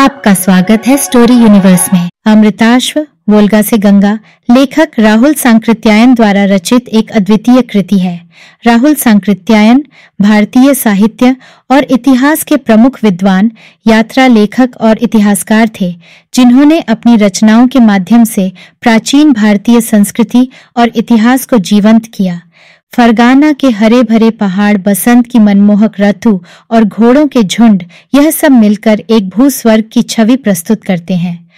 आपका स्वागत है स्टोरी यूनिवर्स में। अमृताश्व वोल्गा से गंगा लेखक राहुल सांकृत्यायन द्वारा रचित एक अद्वितीय कृति है। राहुल सांकृत्यायन भारतीय साहित्य और इतिहास के प्रमुख विद्वान, यात्रा लेखक और इतिहासकार थे, जिन्होंने अपनी रचनाओं के माध्यम से प्राचीन भारतीय संस्कृति और इतिहास को जीवंत किया। फरगाना के हरे भरे पहाड़, बसंत की मनमोहक ऋतु और घोड़ों के झुंड, यह सब मिलकर एक भूस्वर्ग की छवि प्रस्तुत करते हैं।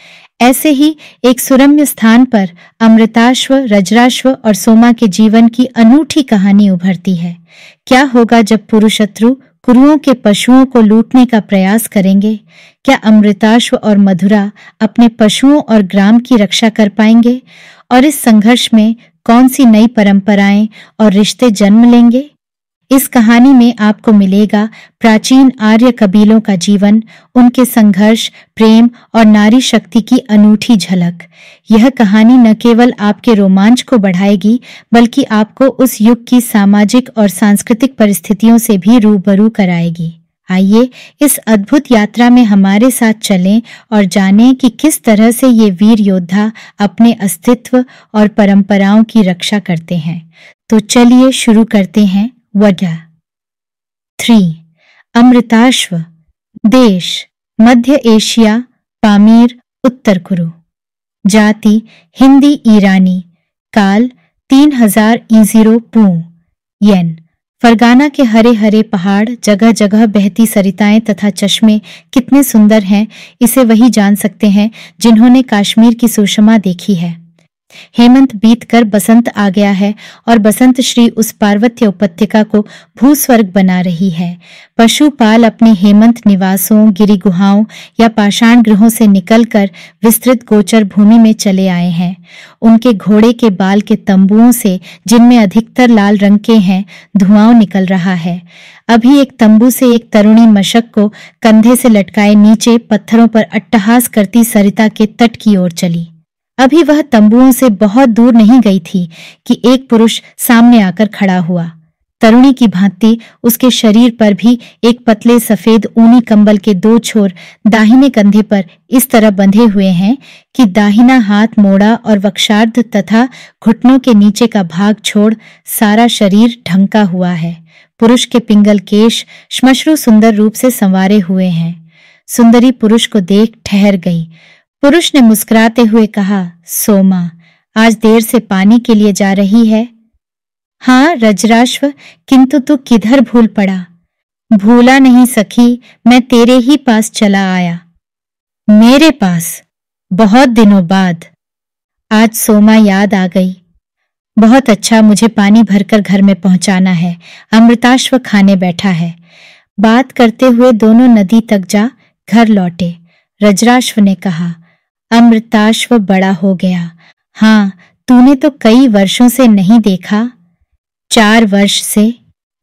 ऐसे ही एक सुरम्य स्थान पर अमृताश्व, रजराश्व और सोमा के जीवन की अनूठी कहानी उभरती है। क्या होगा जब पुरुशत्रु कुरुओं के पशुओं को लूटने का प्रयास करेंगे? क्या अमृताश्व और मधुरा अपने पशुओं और ग्राम की रक्षा कर पाएंगे? और इस संघर्ष में कौन सी नई परंपराएं और रिश्ते जन्म लेंगे? इस कहानी में आपको मिलेगा प्राचीन आर्य कबीलों का जीवन, उनके संघर्ष, प्रेम और नारी शक्ति की अनूठी झलक। यह कहानी न केवल आपके रोमांच को बढ़ाएगी, बल्कि आपको उस युग की सामाजिक और सांस्कृतिक परिस्थितियों से भी रूबरू कराएगी। आइए इस अद्भुत यात्रा में हमारे साथ चलें और जानें कि किस तरह से ये वीर योद्धा अपने अस्तित्व और परंपराओं की रक्षा करते हैं। तो चलिए शुरू करते हैं। वजह 3 अमृताश्व, देश मध्य एशिया, पामीर, उत्तर कुरु, जाति हिंदी ईरानी, काल 3000 ईज़ीरो पू, येन। फरगाना के हरे हरे पहाड़, जगह जगह बहती सरिताएं तथा चश्मे कितने सुंदर हैं, इसे वही जान सकते हैं जिन्होंने कश्मीर की सुषमा देखी है। हेमंत बीतकर बसंत आ गया है और बसंत श्री उस पार्वत्य उपत्यका को भूस्वर्ग बना रही है। पशुपाल अपने हेमंत निवासों, गिरी गुहाओं या पाषाण गृहों से निकलकर विस्तृत गोचर भूमि में चले आए हैं। उनके घोड़े के बाल के तंबुओं से, जिनमें अधिकतर लाल रंग के हैं, धुआं निकल रहा है। अभी एक तंबू से एक तरुणी मशक को कंधे से लटकाए नीचे पत्थरों पर अट्टहास करती सरिता के तट की ओर चली। अभी वह तंबुओं से बहुत दूर नहीं गई थी कि एक पुरुष सामने आकर खड़ा हुआ। तरुणी की भांति उसके शरीर पर भी एक पतले सफेद ऊनी कंबल के 2 छोर दाहिने कंधे पर इस तरह बंधे हुए हैं कि दाहिना हाथ मोड़ा और वक्षार्ध तथा घुटनों के नीचे का भाग छोड़ सारा शरीर ढंका हुआ है। पुरुष के पिंगल केश श्मश्रु सुंदर रूप से संवारे हुए हैं। सुंदरी पुरुष को देख ठहर गई। पुरुष ने मुस्कुराते हुए कहा, सोमा, आज देर से पानी के लिए जा रही है? हाँ रजराश्व, किंतु तू किधर भूल पड़ा? भूला नहीं सखी, मैं तेरे ही पास चला आया। मेरे पास? बहुत दिनों बाद। आज सोमा याद आ गई। बहुत अच्छा, मुझे पानी भरकर घर में पहुंचाना है। अमृताश्व खाने बैठा है। बात करते हुए दोनों नदी तक जा घर लौटे। रजराश्व ने कहा, अमृताश्व बड़ा हो गया। हाँ, तूने तो कई वर्षों से नहीं देखा। 4 वर्ष से।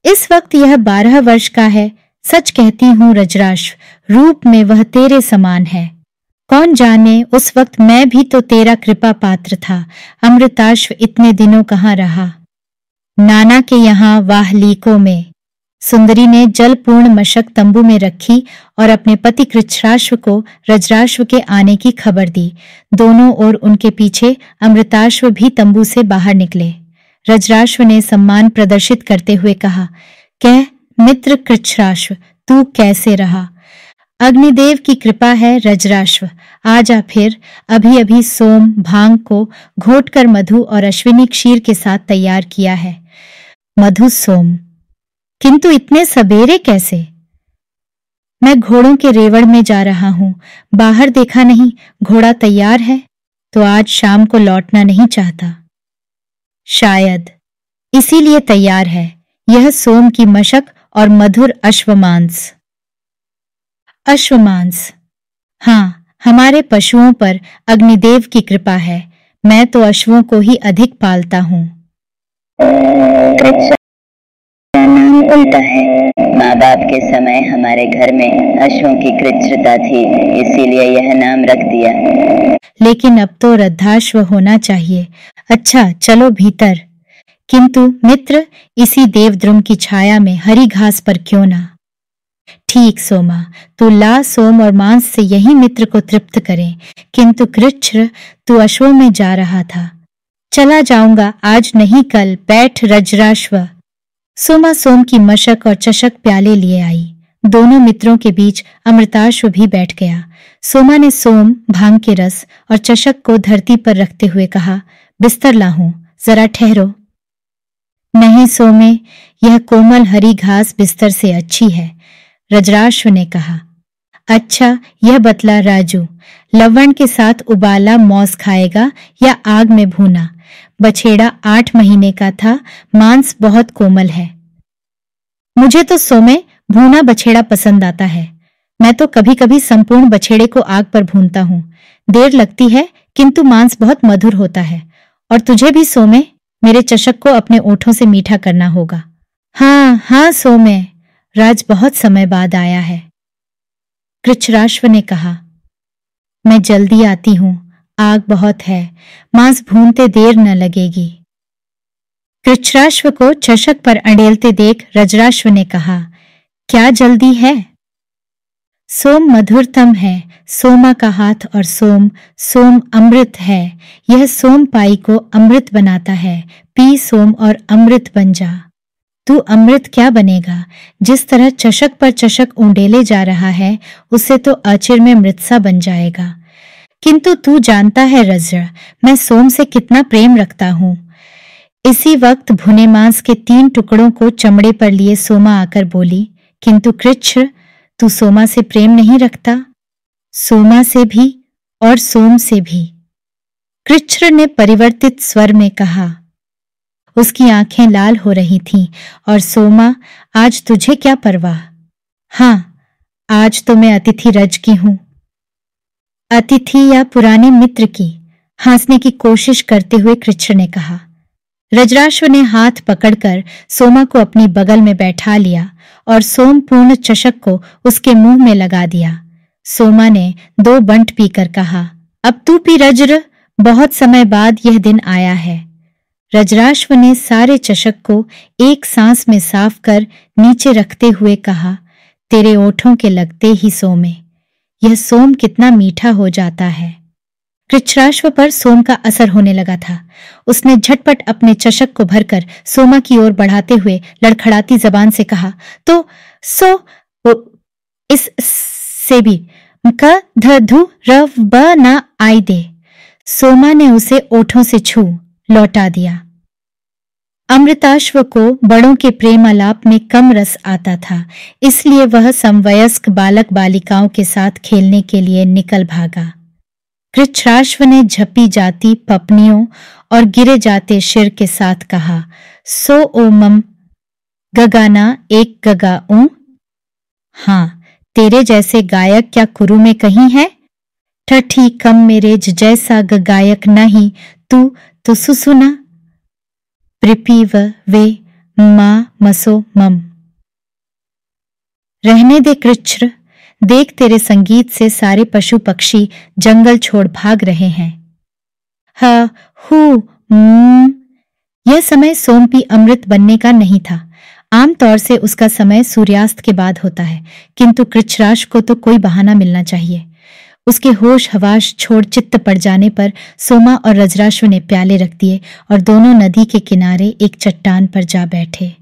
इस वक्त यह 12 वर्ष का है। सच कहती हूँ रजराश्व, रूप में वह तेरे समान है। कौन जाने, उस वक्त मैं भी तो तेरा कृपा पात्र था। अमृताश्व इतने दिनों कहाँ रहा? नाना के यहाँ वाहलीकों में। सुंदरी ने जलपूर्ण मशक तंबू में रखी और अपने पति कृच्छ्राश्व को रजराश्व के आने की खबर दी। दोनों ओर उनके पीछे अमृताश्व भी तंबू से बाहर निकले। रजराश्व ने सम्मान प्रदर्शित करते हुए कहा, कह मित्र कृच्छ्राश्व, तू कैसे रहा? अग्निदेव की कृपा है रजराश्व। आजा फिर। अभी अभी सोम भांग को घोटकर मधु और अश्विनी क्षीर के साथ तैयार किया है। मधु सोम, किंतु इतने सवेरे कैसे? मैं घोड़ों के रेवड़ में जा रहा हूं। बाहर देखा नहीं, घोड़ा तैयार है तो आज शाम को लौटना नहीं चाहता। शायद इसीलिए तैयार है। यह सोम की मशक और मधुर अश्वमांस। अश्वमांस, हाँ, हमारे पशुओं पर अग्निदेव की कृपा है। मैं तो अश्वों को ही अधिक पालता हूँ। नाम उल्टा है। माँ बाप के समय हमारे घर में अश्वों की कृच्छ्रता थी, इसीलिए यह नाम रख दिया। लेकिन अब तो रद्धाश्व होना चाहिए। अच्छा, चलो भीतर। किंतु मित्र, इसी देवद्रुम की छाया में हरी घास पर क्यों ना? ठीक सोमा, तू ला सोम और मांस से यही मित्र को तृप्त करे, किंतु कृच्छ्र तू अश्वों में जा रहा था। चला जाऊंगा, आज नहीं कल, बैठ रज्राश्व। सोमा सोम की मशक और चषक प्याले लिए आई। दोनों मित्रों के बीच अमृताश्व भी बैठ गया। सोमा ने सोम, भांग के रस और चषक को धरती पर रखते हुए कहा, बिस्तर लाहूं, जरा ठहरो। नहीं सोमे, यह कोमल हरी घास बिस्तर से अच्छी है, रज्राश्व ने कहा। अच्छा, यह बतला राजू, लवण के साथ उबाला मौस खाएगा या आग में भूना? बछेड़ा 8 महीने का था, मांस बहुत कोमल है। मुझे तो सोमे भूना बछेड़ा पसंद आता है। मैं तो कभी कभी संपूर्ण बछेड़े को आग पर भूनता हूं। देर लगती है, किंतु मांस बहुत मधुर होता है। और तुझे भी सोमे, मेरे चषक को अपने ओठों से मीठा करना होगा। हाँ हाँ सोमे, राज बहुत समय बाद आया है। कृच्छ्राश्व ने कहा, मैं जल्दी आती हूं, आग बहुत है, मांस भूनते देर न लगेगी। कृच्छ्राश्व को चषक पर अड़ेलते देख रज्राश्व ने कहा, क्या जल्दी है? सोम मधुरतम है, सोमा का हाथ और सोम, सोम अमृत है। यह सोम पाई को अमृत बनाता है, पी सोम और अमृत बन जा। तू अमृत क्या बनेगा? जिस तरह चषक पर चषक उंडेले जा रहा है, उससे तो अचिर में मृतसा बन जाएगा। किंतु तू जानता है रज्र, मैं सोम से कितना प्रेम रखता हूं। इसी वक्त भुने मांस के 3 टुकड़ों को चमड़े पर लिए सोमा आकर बोली, किंतु कृच्छ्र, तू सोमा से प्रेम नहीं रखता? सोमा से भी और सोम से भी। कृच्छ्र ने परिवर्तित स्वर में कहा। उसकी आंखें लाल हो रही थीं। और सोमा, आज तुझे क्या परवाह? हाँ, आज तो मैं अतिथि रज की हूं। अतिथि या पुराने मित्र की? हंसने की कोशिश करते हुए कृच्छ्र ने कहा। रज्राश्व ने हाथ पकड़कर सोमा को अपनी बगल में बैठा लिया और सोम पूर्ण चषक को उसके मुंह में लगा दिया। सोमा ने 2 बंट पीकर कहा, अब तू पी रज्र, बहुत समय बाद यह दिन आया है। रज्राश्व ने सारे चषक को एक सांस में साफ कर नीचे रखते हुए कहा, तेरे ओठों के लगते ही सोमे, यह सोम कितना मीठा हो जाता है। कृच्छ्राश्व पर सोम का असर होने लगा था। उसने झटपट अपने चषक को भरकर सोमा की ओर बढ़ाते हुए लड़खड़ाती जबान से कहा, तो इस से भी क ध धु र ब न आई दे। सोमा ने उसे ओठों से छू लौटा दिया। अमृताश्व को बड़ों के प्रेम आलाप में कम रस आता था, इसलिए वह समवयस्क बालक बालिकाओं के साथ खेलने के लिए निकल भागा। कृच्छ्राश्व ने झपी जाती पपनियों और गिरे जाते शिर के साथ कहा, सो ओ मम गगाना एक गगाऊं। हाँ, तेरे जैसे गायक क्या कुरु में कहीं है? ठठी कम मेरे जैसा गायक नहीं, तू तो सुसुना प्रिपीव वे मा मसो मम। रहने दे कृच्छ्र, देख तेरे संगीत से सारे पशु पक्षी जंगल छोड़ भाग रहे हैं। ह हु यह समय सोमपी अमृत बनने का नहीं था। आमतौर से उसका समय सूर्यास्त के बाद होता है, किंतु कृच्छ्राश्व को तो कोई बहाना मिलना चाहिए। उसके होश हवाश छोड़ चित्त पड़ जाने पर सोमा और रज्राश्व ने प्याले रख दिए और दोनों नदी के किनारे एक चट्टान पर जा बैठे।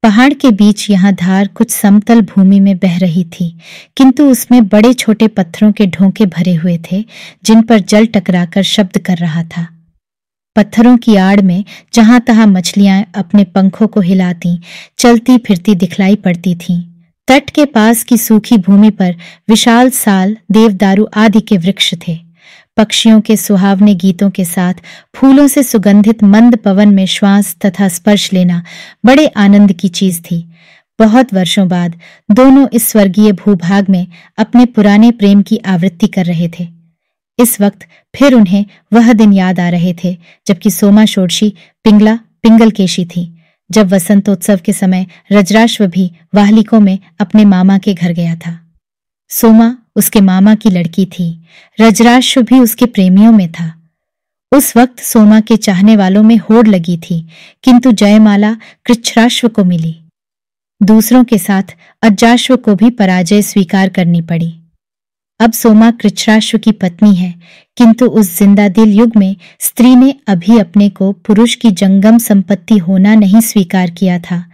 पहाड़ के बीच यहाँ धार कुछ समतल भूमि में बह रही थी, किंतु उसमें बड़े छोटे पत्थरों के ढोंके भरे हुए थे, जिन पर जल टकराकर शब्द कर रहा था। पत्थरों की आड़ में जहां तहां मछलियां अपने पंखों को हिलाती, चलती फिरती दिखलाई पड़ती थीं। तट के पास की सूखी भूमि पर विशाल साल, देवदारू आदि के वृक्ष थे। पक्षियों के सुहावने गीतों के साथ फूलों से सुगंधित मंद पवन में श्वास तथा स्पर्श लेना बड़े आनंद की चीज थी। बहुत वर्षों बाद दोनों इस स्वर्गीय भूभाग में अपने पुराने प्रेम की आवृत्ति कर रहे थे। इस वक्त फिर उन्हें वह दिन याद आ रहे थे जबकि सोमा षोडशी पिंगला पिंगलकेशी थी, जब वसंतोत्सव के समय रज्राश्व भी वाहलिकों में अपने मामा के घर गया था। सोमा उसके मामा की लड़की थी, रज्राश्व भी उसके प्रेमियों में था। उस वक्त सोमा के चाहने वालों में होड़ लगी थी, किंतु जयमाला कृच्छ्राश्व को मिली। दूसरों के साथ अजाश्व को भी पराजय स्वीकार करनी पड़ी। अब सोमा कृच्छ्राश्व की पत्नी है, किंतु उस जिंदादिल युग में स्त्री ने अभी अपने को पुरुष की जंगम संपत्ति होना नहीं स्वीकार किया था,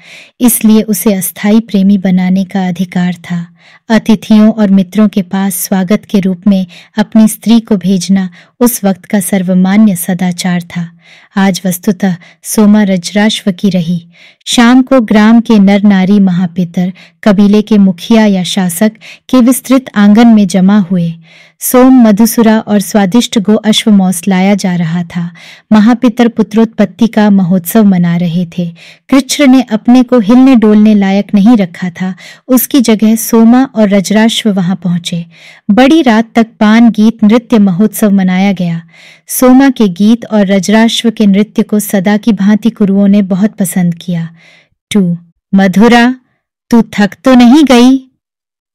इसलिए उसे अस्थायी प्रेमी बनाने का अधिकार था। अतिथियों और मित्रों के पास स्वागत के रूप में अपनी स्त्री को भेजना उस वक्त का सर्वमान्य सदाचार था। आज वस्तुतः सोमा रजराश्व की रही। शाम को ग्राम के नर नारी महापितर, कबीले के मुखिया या शासक के विस्तृत आंगन में जमा हुए। सोम, मधुसुरा और स्वादिष्ट गो अश्व मौस लाया जा रहा था। महापितर पुत्रोत्पत्ति का महोत्सव मना रहे थे। कृच्छ्र ने अपने को हिलने डोलने लायक नहीं रखा था, उसकी जगह सोमा और रजराश्व वहां पहुंचे। बड़ी रात तक पान, गीत, नृत्य महोत्सव मनाया गया। सोमा के गीत और रजराश्व के नृत्य को सदा की भांति कुरुओं ने बहुत पसंद किया। टू मधुरा, तू थक तो नहीं गई?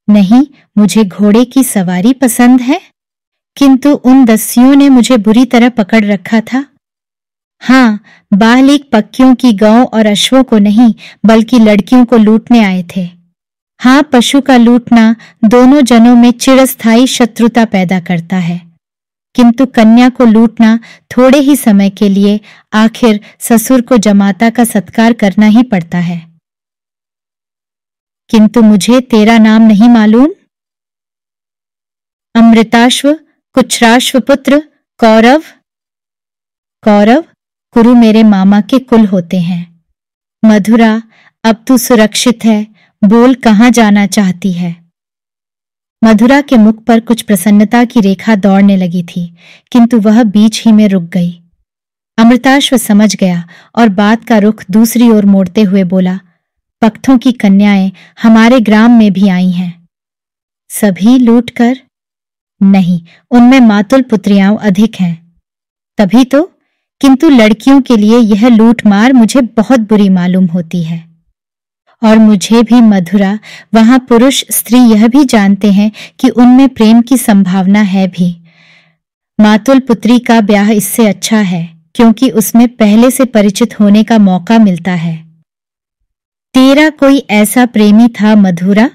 नहीं, मुझे घोड़े की सवारी पसंद है, किंतु उन दस्युओं ने मुझे बुरी तरह पकड़ रखा था। हाँ, बालिक पक्कियों की गौ और अश्वों को नहीं, बल्कि लड़कियों को लूटने आए थे। हाँ, पशु का लूटना दोनों जनों में चिरस्थायी शत्रुता पैदा करता है, किंतु कन्या को लूटना थोड़े ही समय के लिए, आखिर ससुर को जमाता का सत्कार करना ही पड़ता है। किंतु मुझे तेरा नाम नहीं मालूम? अमृताश्व, कुच्छ्राश्व पुत्र, कौरव। कौरव कुरु मेरे मामा के कुल होते हैं। मधुरा, अब तू सुरक्षित है, बोल कहाँ जाना चाहती है? मधुरा के मुख पर कुछ प्रसन्नता की रेखा दौड़ने लगी थी, किंतु वह बीच ही में रुक गई। अमृताश्व समझ गया और बात का रुख दूसरी ओर मोड़ते हुए बोला, पख्तों की कन्याएं हमारे ग्राम में भी आई हैं। सभी लूट कर? नहीं, उनमें मातुल पुत्रियां अधिक हैं। तभी तो, किंतु लड़कियों के लिए यह लूट मार मुझे बहुत बुरी मालूम होती है। और मुझे भी मधुरा, वहां पुरुष स्त्री यह भी जानते हैं कि उनमें प्रेम की संभावना है भी। मातुल पुत्री का ब्याह इससे अच्छा है, क्योंकि उसमें पहले से परिचित होने का मौका मिलता है। तेरा कोई ऐसा प्रेमी था मधुरा?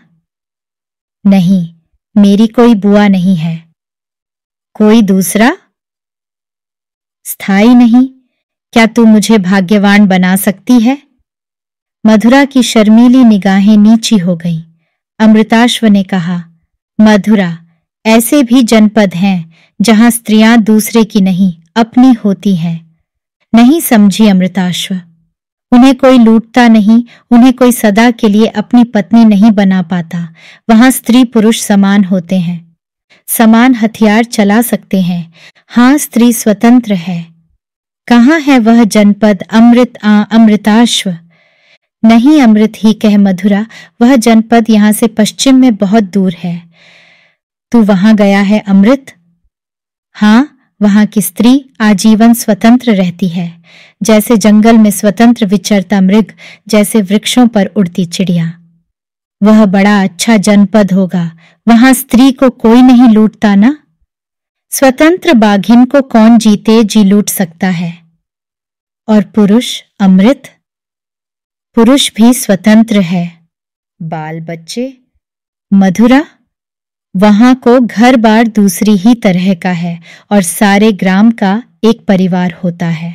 नहीं, मेरी कोई बुआ नहीं है। कोई दूसरा? स्थायी नहीं। क्या तू मुझे भाग्यवान बना सकती है? मधुरा की शर्मीली निगाहें नीची हो गईं। अमृताश्व ने कहा, मधुरा, ऐसे भी जनपद हैं जहां स्त्रियां दूसरे की नहीं, अपनी होती हैं। नहीं समझी अमृताश्व। उन्हें कोई लूटता नहीं, उन्हें कोई सदा के लिए अपनी पत्नी नहीं बना पाता। वहां स्त्री पुरुष समान होते हैं, समान हथियार चला सकते हैं। हाँ, स्त्री स्वतंत्र है। कहाँ है वह जनपद अमृताश्व? नहीं, अमृत ही कह मधुरा, वह जनपद यहां से पश्चिम में बहुत दूर है। तू वहां गया है अमृत? हाँ, वहां की स्त्री आजीवन स्वतंत्र रहती है, जैसे जंगल में स्वतंत्र विचरता मृग, जैसे वृक्षों पर उड़ती चिड़िया। वह बड़ा अच्छा जनपद होगा, वहां स्त्री को कोई नहीं लूटता ना। स्वतंत्र बाघिन को कौन जीते जी लूट सकता है? और पुरुष अमृत? पुरुष भी स्वतंत्र है। बाल बच्चे? मधुरा, वहां को घर बार दूसरी ही तरह का है और सारे ग्राम का एक परिवार होता है।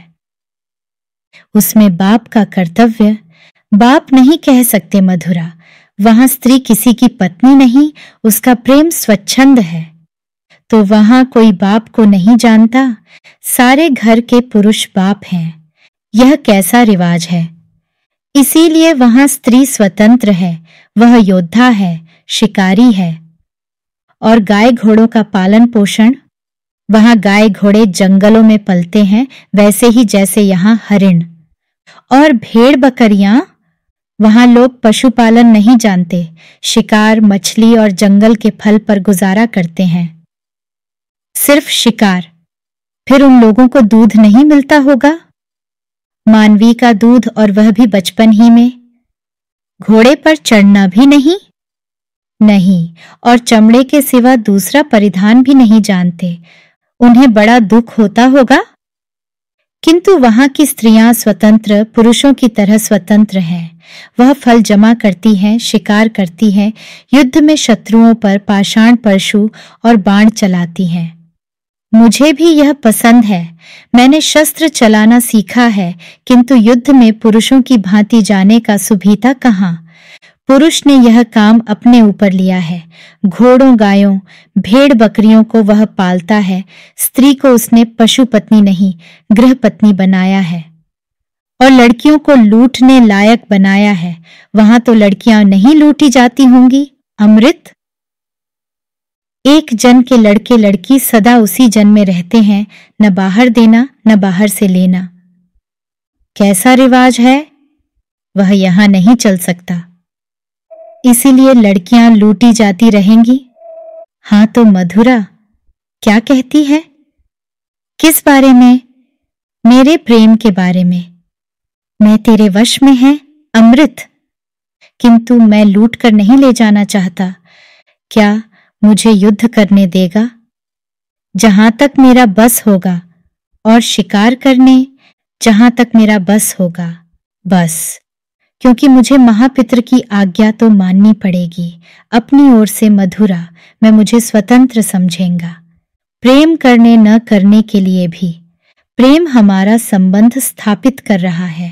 उसमें बाप का कर्तव्य, बाप नहीं कह सकते मधुरा। वहां स्त्री किसी की पत्नी नहीं, उसका प्रेम स्वच्छंद है। तो वहां कोई बाप को नहीं जानता? सारे घर के पुरुष बाप हैं। यह कैसा रिवाज है? इसीलिए वहां स्त्री स्वतंत्र है। वह योद्धा है, शिकारी है। और गाय घोड़ों का पालन पोषण? वहां गाय घोड़े जंगलों में पलते हैं, वैसे ही जैसे यहाँ हरिण। और भेड़ बकरियां? वहां लोग पशुपालन नहीं जानते, शिकार, मछली और जंगल के फल पर गुजारा करते हैं। सिर्फ शिकार। फिर उन लोगों को दूध नहीं मिलता होगा? मानवी का दूध, और वह भी बचपन ही में। घोड़े पर चढ़ना भी नहीं? नहीं, और चमड़े के सिवा दूसरा परिधान भी नहीं जानते। उन्हें बड़ा दुख होता होगा? किंतु वहां की स्त्रियां स्वतंत्र पुरुषों की तरह स्वतंत्र हैं। वह फल जमा करती हैं, शिकार करती हैं, युद्ध में शत्रुओं पर पाषाण परशु और बाण चलाती हैं। मुझे भी यह पसंद है। मैंने शस्त्र चलाना सीखा है, किंतु युद्ध में पुरुषों की भांति जाने का सुभीता कहाँ। पुरुष ने यह काम अपने ऊपर लिया है। घोड़ों, गायों, भेड़ बकरियों को वह पालता है। स्त्री को उसने पशु पत्नी नहीं, गृह पत्नी बनाया है और लड़कियों को लूटने लायक बनाया है। वहां तो लड़कियां नहीं लूटी जाती होंगी। अमृत, एक जन के लड़के लड़की सदा उसी जन में रहते हैं, न बाहर देना न बाहर से लेना। कैसा रिवाज है, वह यहां नहीं चल सकता। इसीलिए लड़कियां लूटी जाती रहेंगी। हाँ तो मधुरा क्या कहती है? किस बारे में? मेरे प्रेम के बारे में। मैं तेरे वश में है अमृत, किंतु मैं लूट कर नहीं ले जाना चाहता। क्या मुझे युद्ध करने देगा? जहां तक मेरा बस होगा, और शिकार करने जहां तक मेरा बस होगा, बस। क्योंकि मुझे महापित्र की आज्ञा तो माननी पड़ेगी। अपनी ओर से मधुरा, मैं मुझे स्वतंत्र समझेंगा। प्रेम करने न करने के लिए भी। प्रेम हमारा संबंध स्थापित कर रहा है।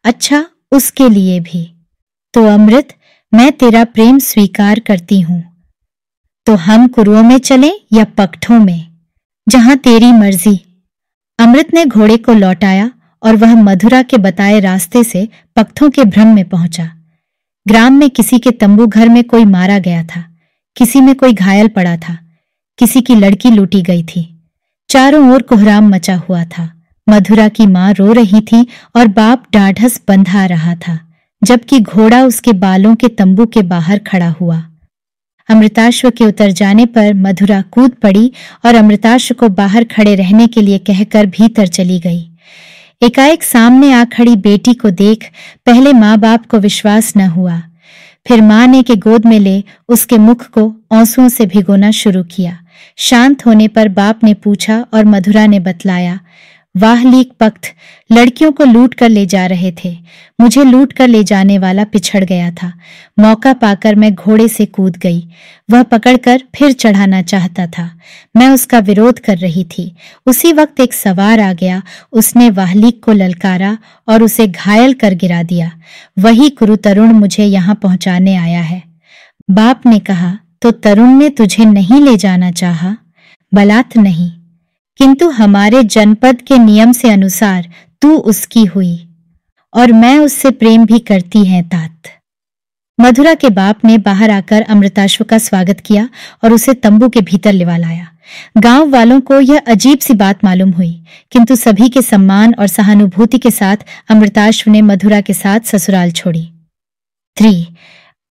अच्छा, उसके लिए भी। तो अमृत, मैं तेरा प्रेम स्वीकार करती हूं। तो हम कुरुओं में चलें या पकठों में? जहां तेरी मर्जी। अमृत ने घोड़े को लौटाया और वह मधुरा के बताए रास्ते से पकठों के भ्रम में पहुंचा। ग्राम में किसी के तंबू घर में कोई मारा गया था, किसी में कोई घायल पड़ा था, किसी की लड़की लूटी गई थी। चारों ओर कोहराम मचा हुआ था। मधुरा की मां रो रही थी और बाप ढाढ़स बंधा रहा था, जबकि घोड़ा उसके बालों के तंबू के बाहर खड़ा हुआ। अमृताश्व के उतर जाने पर मधुरा कूद पड़ी और अमृताश्व को बाहर खड़े रहने के लिए कहकर भीतर चली गई। एकाएक सामने आ खड़ी बेटी को देख पहले माँ बाप को विश्वास न हुआ। फिर माँ ने के गोद में ले उसके मुख को आंसुओं से भिगोना शुरू किया। शांत होने पर बाप ने पूछा और मधुरा ने बतलाया, वाह लीक पख्त, लड़कियों को लूट कर ले जा रहे थे। मुझे लूट कर ले जाने वाला पिछड़ गया था। मौका पाकर मैं घोड़े से कूद गई। वह पकड़कर फिर चढ़ाना चाहता था। मैं उसका विरोध कर रही थी। उसी वक्त एक सवार आ गया। उसने वाहलीक को ललकारा और उसे घायल कर गिरा दिया। वही कुरु तरुण मुझे यहाँ पहुंचाने आया है। बाप ने कहा, तो तरुण ने तुझे नहीं ले जाना चाहा? बलात् नहीं, किंतु हमारे जनपद के नियम से अनुसार तू उसकी हुई, और मैं उससे प्रेम भी करती है तात। मधुरा के बाप ने बाहर आकर अमृताश्व का स्वागत किया और उसे तंबू के भीतर लिवा लाया। गांव वालों को यह अजीब सी बात मालूम हुई, किंतु सभी के सम्मान और सहानुभूति के साथ अमृताश्व ने मधुरा के साथ ससुराल छोड़ी। 3.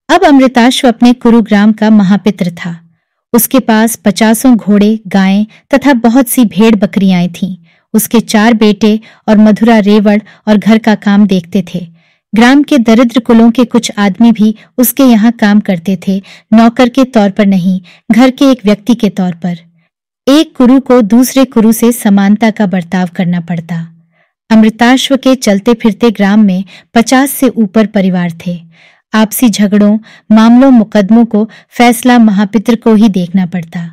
अब अमृताश्व अपने कुरुग्राम का महापित्र था। उसके पास 50 घोड़े, गायें तथा बहुत सी भेड़ बकरियां थीं। उसके 4 बेटे और मधुरा रेवड़ और घर का काम देखते थे। ग्राम के दरिद्र कुलों के कुछ आदमी भी उसके यहाँ काम करते थे, नौकर के तौर पर नहीं, घर के एक व्यक्ति के तौर पर। एक कुरु को दूसरे कुरु से समानता का बर्ताव करना पड़ता। अमृताश्व के चलते फिरते ग्राम में 50 से ऊपर परिवार थे। आपसी झगड़ों, मामलों, मुकदमों को फैसला महापित्र को ही देखना पड़ता।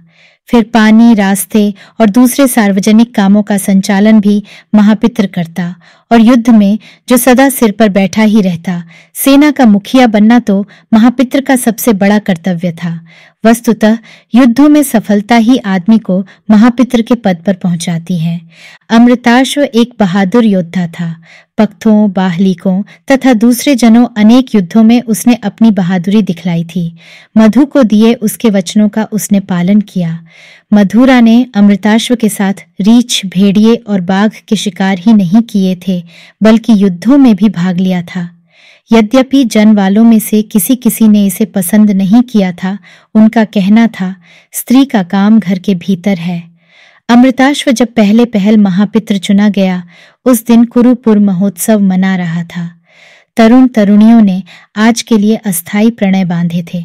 फिर पानी, रास्ते और दूसरे सार्वजनिक कामों का संचालन भी महापित्र करता। और युद्ध में जो सदा सिर पर बैठा ही रहता, सेना का मुखिया बनना तो महापित्र का सबसे बड़ा कर्तव्य था। वस्तुतः युद्धों में सफलता ही आदमी को महापित्र के पद पर पहुंचाती है। अमृताश्व एक बहादुर योद्धा था। पख्तों, बाहलीकों तथा दूसरे जनों अनेक युद्धों में उसने अपनी बहादुरी दिखलाई थी। मधु को दिए उसके वचनों का उसने पालन किया। मधुरा ने अमृताश्व के साथ रीछ, भेड़िए और बाघ के शिकार ही नहीं किए थे, बल्कि युद्धों में भी भाग लिया था। यद्यपि जन वालों में से किसी किसी ने इसे पसंद नहीं किया था, उनका कहना था, स्त्री का काम घर के भीतर है। अमृताश्व जब पहले पहल महापित्र चुना गया, उस दिन कुरुपुर महोत्सव मना रहा था। तरुण तरुणियों ने आज के लिए अस्थायी प्रणय बांधे थे।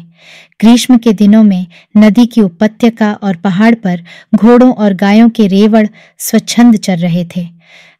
ग्रीष्म के दिनों में नदी की उपत्यका और पहाड़ पर घोड़ों और गायों के रेवड़ स्वच्छंद चर रहे थे।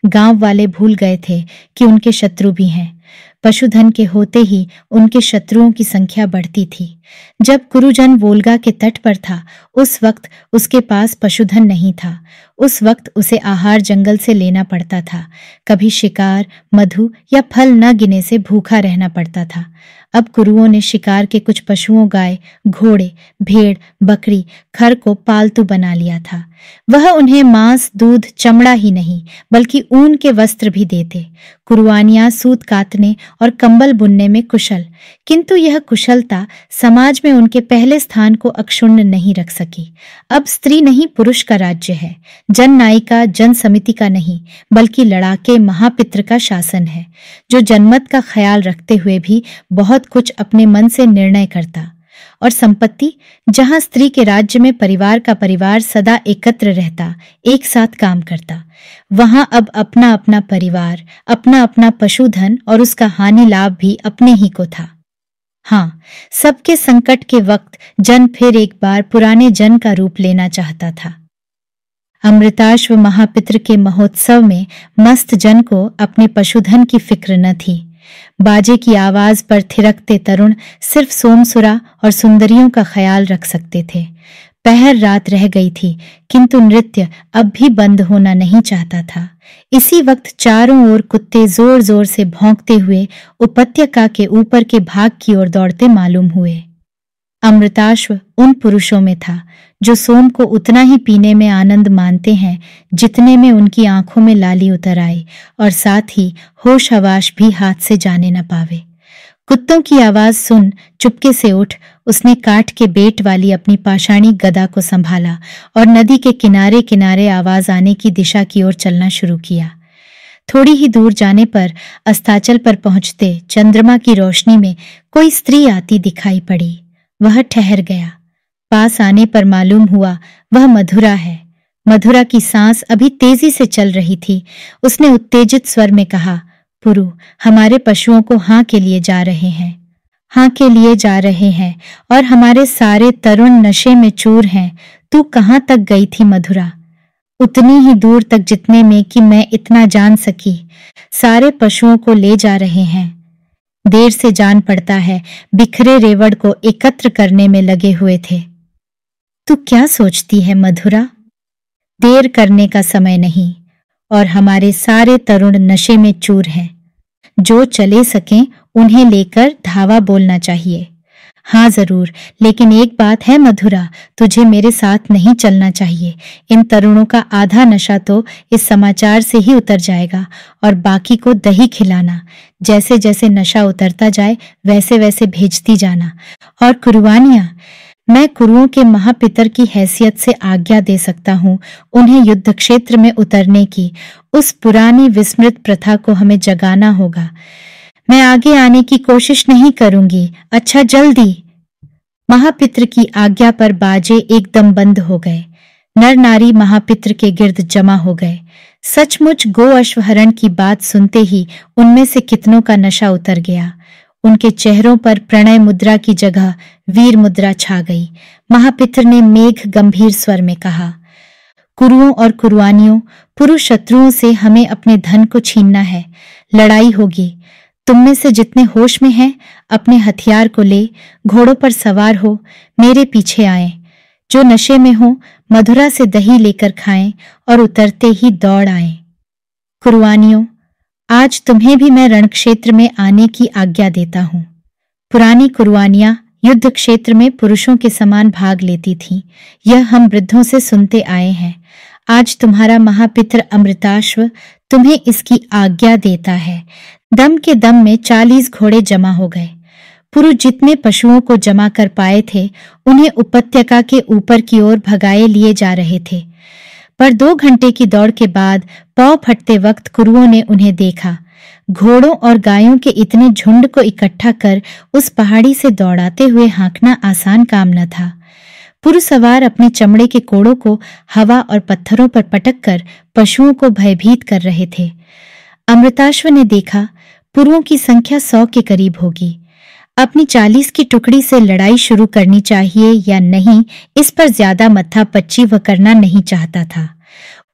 गांव वाले भूल गए थे कि उनके शत्रु भी हैं। पशुधन के होते ही उनके शत्रुओं की संख्या बढ़ती थी। जब कुरुजन वोल्गा के तट पर था, उस वक्त उसके पास पशुधन नहीं था। उस वक्त उसे आहार जंगल से लेना पड़ता था। कभी शिकार, मधु या फल न गिने से भूखा रहना पड़ता था। अब कुरुओं ने शिकार के कुछ पशुओं, गाय, घोड़े, भेड़, बकरी, खर को पालतू बना लिया था। वह उन्हें मांस, दूध, चमड़ा ही नहीं बल्कि ऊन के वस्त्र भी देते। कुरुआनियां सूत कातने और कंबल बुनने में कुशल, किंतु यह कुशलता समाज में उनके पहले स्थान को अक्षुण्ण नहीं रख सकी। अब स्त्री नहीं पुरुष का राज्य है। जन नायिका, जन समिति का नहीं बल्कि लड़ाके महापित्र का शासन है, जो जनमत का ख्याल रखते हुए भी बहुत कुछ अपने मन से निर्णय करता। और संपत्ति, जहां स्त्री के राज्य में परिवार का परिवार सदा एकत्र रहता, एक साथ काम करता, वहां अब अपना अपना परिवार, अपना अपना पशुधन और उसका हानि लाभ भी अपने ही को था। हाँ, सबके संकट के वक्त जन फिर एक बार पुराने जन का रूप लेना चाहता था। अमृताश्व महापित्र के महोत्सव में मस्त जन को अपने पशुधन की फिक्र न थी। बाजे की आवाज पर थिरकते तरुण सिर्फ सोमसुरा और सुंदरियों का ख्याल रख सकते थे। पहर रात रह गई थी, किंतु नृत्य अब भी बंद होना नहीं चाहता था। इसी वक्त चारों ओर कुत्ते जोर जोर से भौंकते हुए उपत्यका के ऊपर के भाग की ओर दौड़ते मालूम हुए। अमृताश्व उन पुरुषों में था जो सोम को उतना ही पीने में आनंद मानते हैं जितने में उनकी आंखों में लाली उतर आए और साथ ही होश हवाश भी हाथ से जाने न पावे। कुत्तों की आवाज सुन चुपके से उठ उसने काठ के बेट वाली अपनी पाषाणी गदा को संभाला और नदी के किनारे किनारे आवाज आने की दिशा की ओर चलना शुरू किया। थोड़ी ही दूर जाने पर अस्ताचल पर पहुंचते चंद्रमा की रोशनी में कोई स्त्री आती दिखाई पड़ी। वह ठहर गया। पास आने पर मालूम हुआ वह मधुरा है। मधुरा की सांस अभी तेजी से चल रही थी। उसने उत्तेजित स्वर में कहा, पुरु, हमारे पशुओं को हाँ के लिए जा रहे हैं, हाँ के लिए जा रहे हैं और हमारे सारे तरुण नशे में चूर हैं। तू कहाँ तक गई थी मधुरा? उतनी ही दूर तक जितने में कि मैं इतना जान सकी। सारे पशुओं को ले जा रहे हैं। देर से जान पड़ता है, बिखरे रेवड़ को एकत्र करने में लगे हुए थे। तू क्या सोचती है मधुरा? देर करने का समय नहीं और हमारे सारे तरुण नशे में चूर हैं। जो चले सकें उन्हें लेकर धावा बोलना चाहिए। हाँ जरूर, लेकिन एक बात है मधुरा, तुझे मेरे साथ नहीं चलना चाहिए। इन तरुणों का आधा नशा तो इस समाचार से ही उतर जाएगा और बाकी को दही खिलाना। जैसे जैसे नशा उतरता जाए वैसे वैसे भेजती जाना। और कुरुआनियां, मैं कुरुओं के महापितर की हैसियत से आज्ञा दे सकता हूँ उन्हें युद्ध क्षेत्र में उतरने की। उस पुरानी विस्मृत प्रथा को हमें जगाना होगा। मैं आगे आने की कोशिश नहीं करूंगी। अच्छा, जल्दी। महापित्र की आज्ञा पर बाजे एकदम बंद हो गए। नर नारी महापित्र के गिर्द जमा हो गए। सचमुच गो अश्वहरण की बात सुनते ही उनमें से कितनों का नशा उतर गया। उनके चेहरों पर प्रणय मुद्रा की जगह वीर मुद्रा छा गई। महापित्र ने मेघ गंभीर स्वर में कहा, कुरुओं और कुरुआनियों, पुरुष शत्रुओं से हमें अपने धन को छीनना है। लड़ाई होगी। तुम में से जितने होश में हैं अपने हथियार को ले घोड़ों पर सवार हो मेरे पीछे आए। जो नशे में हो मधुरा से दही लेकर खाएं और उतरते ही दौड़ आए। कुरुआनियों, आज तुम्हें भी मैं रणक्षेत्र में आने की आज्ञा देता हूँ। पुरानी कुरुआनियां युद्ध क्षेत्र में पुरुषों के समान भाग लेती थीं। यह हम वृद्धों से सुनते आए हैं। आज तुम्हारा महापित्र अमृताश्व तुम्हें इसकी आज्ञा देता है। दम के दम में 40 घोड़े जमा हो गए। पुरुष जितने पशुओं को जमा कर पाए थे उन्हें उपत्यका के ऊपर की ओर भगाए लिए जा रहे थे। पर 2 घंटे की दौड़ के बाद पांव फटते वक्त कुरुओं ने उन्हें देखा। घोड़ों और गायों के इतने झुंड को इकट्ठा कर उस पहाड़ी से दौड़ाते हुए हाँकना आसान काम न था। पुरुष सवार अपने चमड़े के कोड़ों को हवा और पत्थरों पर पटक कर पशुओं को भयभीत कर रहे थे। अमृताश्व ने देखा पुरुओं की संख्या 100 के करीब होगी। अपनी 40 की टुकड़ी से लड़ाई शुरू करनी चाहिए या नहीं, इस पर ज्यादा मत्थापच्ची वह करना नहीं चाहता था।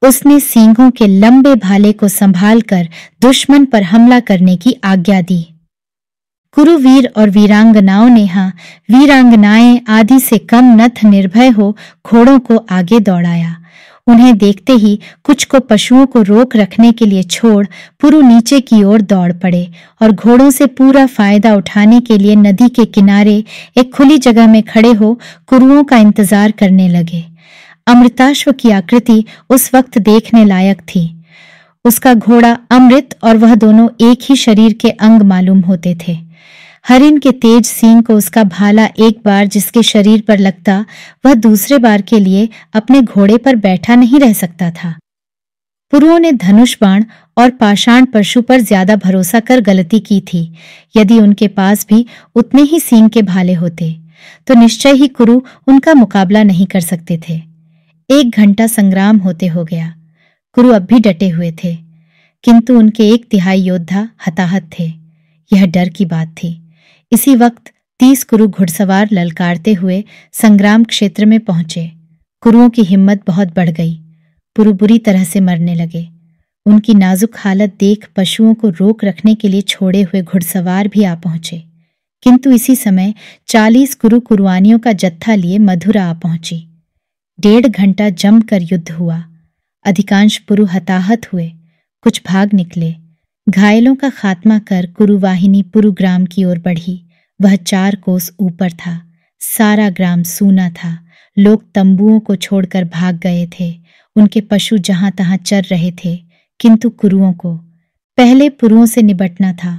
उसने सींगों के लंबे भाले को संभालकर दुश्मन पर हमला करने की आज्ञा दी। कुरुवीर और वीरांगनाओं ने वीरांगनाएं आदि से कम नथ निर्भय हो घोड़ों को आगे दौड़ाया। उन्हें देखते ही कुछ को पशुओं को रोक रखने के लिए छोड़ पुरु नीचे की ओर दौड़ पड़े और घोड़ों से पूरा फायदा उठाने के लिए नदी के किनारे एक खुली जगह में खड़े हो कुरुओं का इंतजार करने लगे। अमृताश्व की आकृति उस वक्त देखने लायक थी। उसका घोड़ा अमृत और वह दोनों एक ही शरीर के अंग मालूम होते थे। हरिण के तेज सींग को उसका भाला एक बार जिसके शरीर पर लगता वह दूसरे बार के लिए अपने घोड़े पर बैठा नहीं रह सकता था। पुरुओं ने धनुष बाण और पाषाण परशु पर ज्यादा भरोसा कर गलती की थी। यदि उनके पास भी उतने ही सींग के भाले होते तो निश्चय ही कुरु उनका मुकाबला नहीं कर सकते थे। 1 घंटा संग्राम होते हो गया। कुरु अब भी डटे हुए थे, किंतु उनके 1/3 योद्धा हताहत थे। यह डर की बात थी। इसी वक्त 30 कुरु घुड़सवार ललकारते हुए संग्राम क्षेत्र में पहुंचे। कुरुओं की हिम्मत बहुत बढ़ गई। पुरु बुरी तरह से मरने लगे। उनकी नाजुक हालत देख पशुओं को रोक रखने के लिए छोड़े हुए घुड़सवार भी आ पहुंचे, किंतु इसी समय 40 कुरु कुरुआनियों का जत्था लिए मधुरा आ पहुंची। 1.5 घंटा जमकर युद्ध हुआ। अधिकांश पुरु हताहत हुए, कुछ भाग निकले। घायलों का खात्मा कर कुरुवाहिनी पुरु ग्राम की ओर बढ़ी। वह 4 कोस ऊपर था। सारा ग्राम सूना था। लोग तंबुओं को छोड़कर भाग गए थे। उनके पशु जहां तहां चर रहे थे, किंतु कुरुओं को पहले पुरुओं से निबटना था।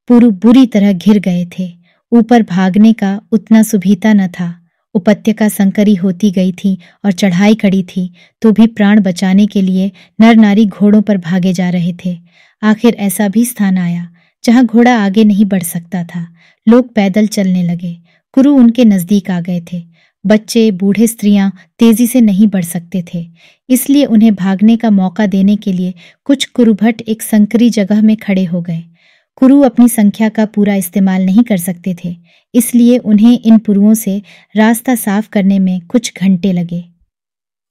पुरु बुरी तरह घिर गए थे। ऊपर भागने का उतना सुभीता न था। उपत्यका संकरी होती गई थी और चढ़ाई कड़ी थी, तो भी प्राण बचाने के लिए नर नारी घोड़ों पर भागे जा रहे थे। आखिर ऐसा भी स्थान आया जहां घोड़ा आगे नहीं बढ़ सकता था। लोग पैदल चलने लगे। कुरु उनके नजदीक आ गए थे। बच्चे, बूढ़े, स्त्रियां तेजी से नहीं बढ़ सकते थे, इसलिए उन्हें भागने का मौका देने के लिए कुछ कुरुभट एक संकरी जगह में खड़े हो गए। कुरु अपनी संख्या का पूरा इस्तेमाल नहीं कर सकते थे, इसलिए उन्हें इन पुरुओं से रास्ता साफ करने में कुछ घंटे लगे।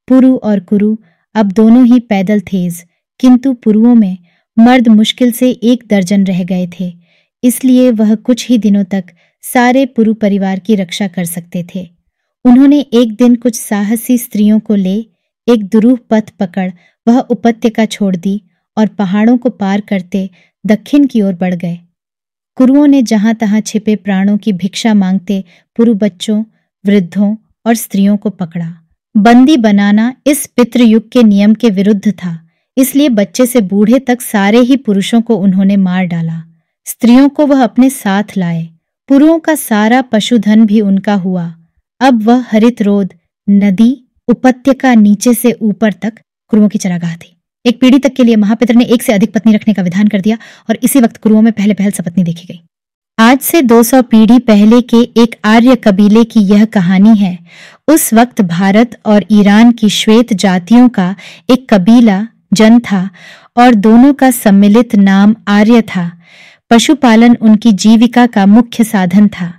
पुरु और कुरु अब दोनों ही पैदल तेज, किंतु पुरुओं में मर्द मुश्किल से 1 दर्जन रह गए थे, इसलिए वह कुछ ही दिनों तक सारे पुरु परिवार की रक्षा कर सकते थे। उन्होंने एक दिन कुछ साहसी स्त्रियों को ले एक दुरूह पथ पकड़ वह उपत्यका छोड़ दी और पहाड़ों को पार करते दक्षिण की ओर बढ़ गए। कुरुओं ने जहां तहां छिपे प्राणों की भिक्षा मांगते पुरु बच्चों, वृद्धों और स्त्रियों को पकड़ा। बंदी बनाना इस पितृयुग के नियम के विरुद्ध था, इसलिए बच्चे से बूढ़े तक सारे ही पुरुषों को उन्होंने मार डाला। स्त्रियों को वह अपने साथ लाए। पुरुओं का सारा पशुधन भी उनका हुआ। अब वह हरित रोध, नदी, उपत्यका नीचे से ऊपर तक कुरुओं की चरागाह थी। एक पीढ़ी तक के लिए महापितर ने 1 से अधिक पत्नी रखने का विधान कर दिया और इसी वक्त कुरुओं में पहले सपत्नी देखी गई। आज से 200 पीढ़ी पहले के एक आर्य कबीले की यह कहानी है। उस वक्त भारत और ईरान की श्वेत जातियों का एक कबीला जन था और दोनों का सम्मिलित नाम आर्य था। पशुपालन उनकी जीविका का मुख्य साधन था।